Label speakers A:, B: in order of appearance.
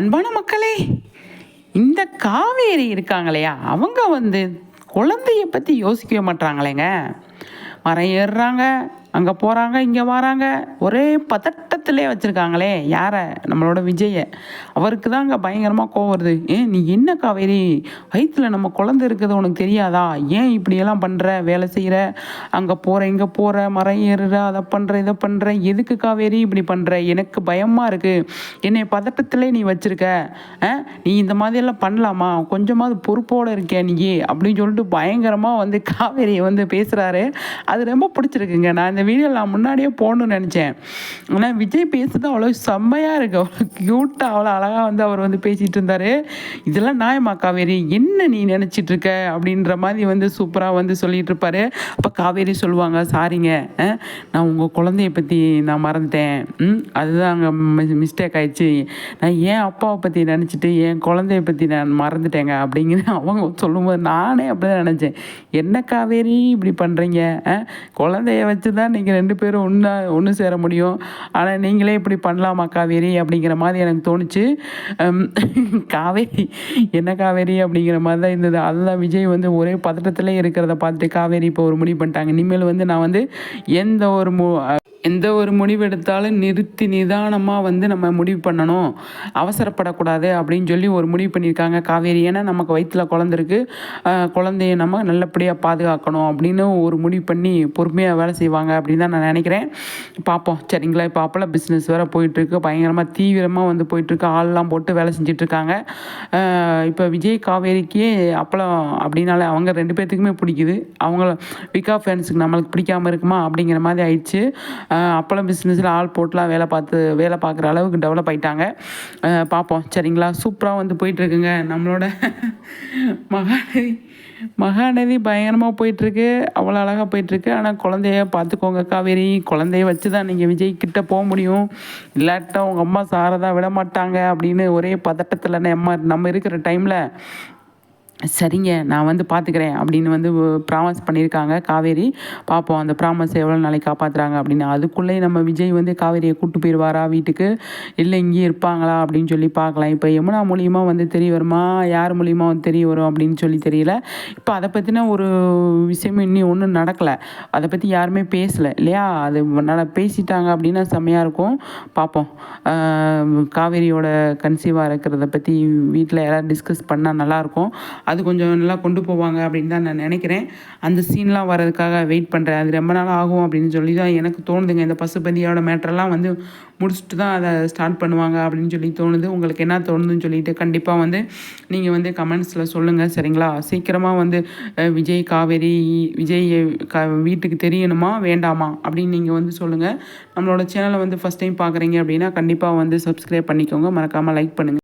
A: அன்பான மக்களே, இந்த காவேரி இருக்காங்களையா, அவங்க குழந்தைய பற்றி யோசிக்கவே மாட்றாங்களேங்க. மரம் ஏறுறாங்க, அங்கே போகிறாங்க, இங்கே வராங்க, ஒரே பதட்டத்திலே வச்சுருக்காங்களே யாரை, நம்மளோட விஜயை. அவருக்கு தான் அங்கே பயங்கரமாக கோவம் வருது. நீ என்ன காவேரி, வயிற்றில் நம்ம குழந்தை இருக்கிறது உனக்கு தெரியாதா? ஏன் இப்படியெல்லாம் பண்ணுற, வேலை செய்கிற, அங்கே போகிற இங்கே போகிற, மரம் ஏறுற, அதை பண்ணுற இதை பண்ணுற, எதுக்கு காவேரி இப்படி பண்ணுற? எனக்கு பயமாக இருக்குது, என்னை பதட்டத்திலே நீ வச்சுருக்க. நீ இந்த மாதிரியெல்லாம் பண்ணலாமா? கொஞ்சமாவது பொறுப்போடு இருக்கியா நீ அப்படின்னு சொல்லிட்டு பயங்கரமாக காவேரியை பேசுகிறாரு. அது ரொம்ப பிடிச்சிருக்குங்க. நான் இந்த வீடியோ நான் முன்னாடியே போகணும்னு நினச்சேன். ஆனால் விஜய் பேசுறது அவ்வளோ செம்மையாக இருக்குது, அவ்வளோ க்யூட்டாக, அவ்வளோ அழகாக அவர் பேசிகிட்டு இருந்தார். இதெல்லாம் நியாயமா காவேரி, என்ன நீ நினச்சிட்டு இருக்க அப்படின்ற மாதிரி சூப்பராக சொல்லிகிட்டு இருப்பார். அப்போ காவேரி சொல்லுவாங்க, சாரிங்க, நான் உங்கள் குழந்தைய பற்றி நான் மறந்துட்டேன், அதுதான் அங்கே மிஸ்டேக் ஆயிடுச்சு, நான் ஏன் அப்பாவை பற்றி நினச்சிட்டு என் குழந்தைய பற்றி நான் மறந்துட்டேங்க அப்படிங்கிற அவங்க சொல்லும்போது நானே அப்படி தான் நினச்சேன். என்ன காவேரி இப்படி பண்ணுறீங்க? குழந்தைய வச்சு தான் நீங்கள் 2 பேரும் ஒன்று சேர முடியும், ஆனால் நீங்களே இப்படி பண்ணலாமா காவேரி அப்படிங்கிற மாதிரி எனக்கு தோணுச்சு. காவேரி என்ன காவேரி அப்படிங்கிற மாதிரி தான் இருந்தது. அதுதான் விஜய் ஒரே பதட்டத்திலே இருக்கிறத பார்த்துட்டு காவேரி இப்போ ஒரு முடிவு பண்ணிட்டாங்க. இனிமேல் நான் எந்த ஒரு முடிவு எடுத்தாலும் நிறுத்தி நிதானமாக நம்ம முடிவு பண்ணணும், அவசரப்படக்கூடாது அப்படின்னு சொல்லி ஒரு முடிவு பண்ணியிருக்காங்க காவேரி. ஏன்னா நமக்கு வயிற்றில் குழந்தை இருக்குது, குழந்தைய நம்ம நல்லபடியாக பாதுகாக்கணும் அப்படின்னு ஒரு முடிவு பண்ணி பொறுமையாக வேலை செய்வாங்க அப்படின்னு தான் நான் நினைக்கிறேன். பார்ப்போம் சரிங்களா. இப்போ அப்பளம் பிஸ்னஸ் வேறு போயிட்டுருக்கு, பயங்கரமாக தீவிரமாக போயிட்டுருக்கு, ஆள்லாம் போட்டு வேலை செஞ்சிட்ருக்காங்க. இப்போ விஜய் காவேரிக்கு அப்பளம் அப்படின்னாலே அவங்க 2 பேர்த்துக்குமே பிடிக்குது. அவங்கள விகா ஃபேன்ஸுக்கு நம்மளுக்கு பிடிக்காமல் இருக்குமா அப்படிங்கிற மாதிரி ஆயிடுச்சு. அப்பளம் பிஸ்னஸில் ஆள் போட்டுலாம் வேலை பார்க்குற அளவுக்கு டெவலப் ஆகிட்டாங்க. பார்ப்போம் சரிங்களா. சூப்பராக போயிட்டுருக்குங்க நம்மளோட மகாநதி பயங்கரமாக போயிட்டுருக்கு, அவ்வளோ அழகாக போயிட்டுருக்கு. ஆனால் குழந்தைய பார்த்துக்கோங்க காவேரி, குழந்தைய வச்சு தான் நீங்கள் விஜய் கிட்டே போக முடியும், இல்லாட்டா உங்கள் அம்மா சாரதா விட மாட்டாங்க அப்படின்னு ஒரே பதட்டத்தில் நம்ம இருக்கிற டைமில் சரிங்க நான் பார்த்துக்கிறேன் அப்படின்னு ப்ராமிஸ் பண்ணியிருக்காங்க காவேரி. பார்ப்போம் அந்த ப்ராமிஸ் எவ்வளோ நாளைக்கு காப்பாற்றுறாங்க அப்படின்னு. அதுக்குள்ளேயே நம்ம விஜய் காவேரியை கூப்பிட்டு போயிடுவாரா வீட்டுக்கு, இல்லை இங்கேயே இருப்பாங்களா அப்படின்னு சொல்லி பார்க்கலாம். இப்போ யமுனா மூலியமாக தெரிய வருமா, யார் மூலியமாக தெரிய வரும் அப்படின்னு சொல்லி தெரியல. இப்போ அதை பற்றின ஒரு விஷயமும் இன்னும் ஒன்றும் நடக்கலை, அதை பற்றி யாருமே பேசலை இல்லையா. அது பேசிட்டாங்க அப்படின்னா செம்மையாக இருக்கும். பார்ப்போம். காவேரியோட கன்சீவாக இருக்கிறத பற்றி வீட்டில் யாராவது டிஸ்கஸ் பண்ணால் நல்லாயிருக்கும். அது கொஞ்சம் நல்லா கொண்டு போவாங்க அப்படின்னு தான் நான் நினைக்கிறேன். அந்த சீன்லாம் வர்றதுக்காக வெயிட் பண்ணுறேன். அது ரொம்ப நாள் ஆகும் அப்படின்னு சொல்லி தான் எனக்கு தோணுதுங்க. இந்த பசுபதியோட மேட்டரெல்லாம் முடிச்சுட்டு தான் அதை ஸ்டார்ட் பண்ணுவாங்க அப்படின்னு சொல்லி தோணுது. உங்களுக்கு என்ன தோணுதுன்னு சொல்லிட்டு கண்டிப்பாக நீங்கள் கமெண்ட்ஸில் சொல்லுங்கள் சரிங்களா. சீக்கிரமாக விஜய் காவேரி வீட்டுக்கு தெரியணுமா வேண்டாமா அப்படின்னு நீங்கள் சொல்லுங்கள். நம்மளோட சேனலை ஃபஸ்ட் டைம் பார்க்குறீங்க அப்படின்னா கண்டிப்பாக சப்ஸ்கிரைப் பண்ணிக்கோங்க, மறக்காமல் லைக் பண்ணுங்கள்.